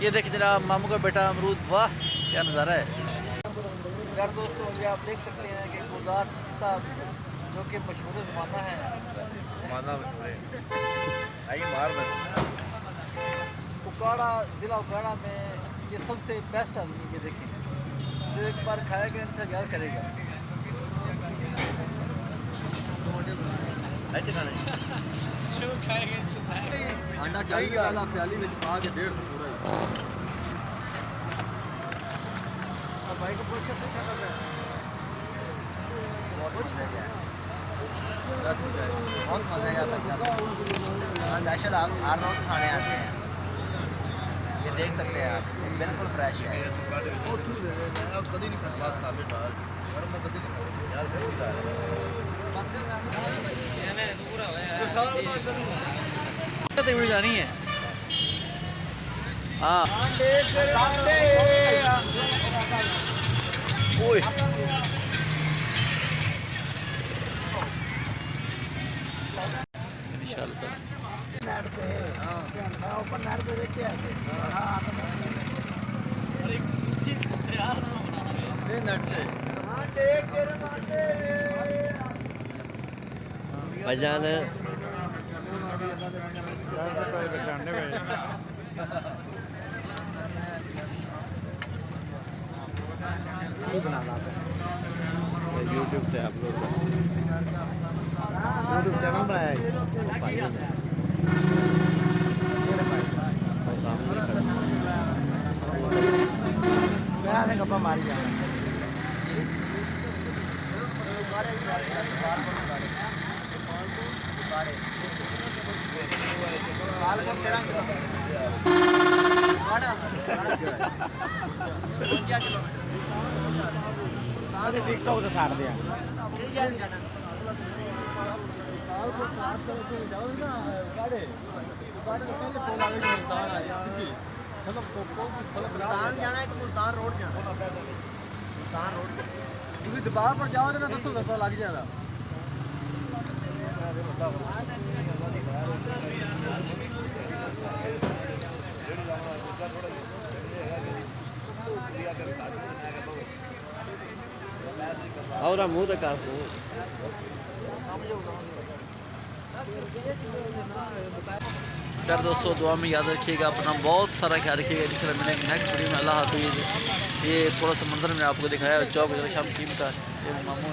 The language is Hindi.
ये देखिए जनाब मामू का बेटा अमरूद, वाह क्या नज़ारा है यार दोस्तों। ये आप देख सकते हैं कि गुलजार साहब जो कि मशहूर ज़माना है, उकाड़ा ज़िला उकाड़ा में ये सबसे बेस्ट आदमी। ये देखें जो एक बार खाएगा इंशाल्लाह याद करेगा। अंडा चाहिए वाला प्याली में पा के 150 पूरा भाई को पूछे से क्या कर रहा है? बहुत मज़े का स्पेशल आप हर रोज़ खाने आते हैं। ये देख सकते हैं आप, बिल्कुल फ्रेश है। जानी है हाँ ओए भाईजान यूट्यूब से आप लोग यूट्यूब चैनल बनाया है सामने गप्पा मारी जाना टिकटॉक से साड़ दिया जाना है कि मुल्तान रोड जाना मुल्तान रोड दबार पर जाओ ना तो पता लग जाएगा। और मुँह तक यार दोस्तों दुआ में याद रखिएगा, अपना बहुत सारा ख्याल रखिएगा। इंशाल्लाह मिलेंगे नेक्स्ट वीडियो में। अल्लाह हाफिज़। ये थोड़ा सा मंदिर में आपको दिखाया चौक शाम टीम का मामू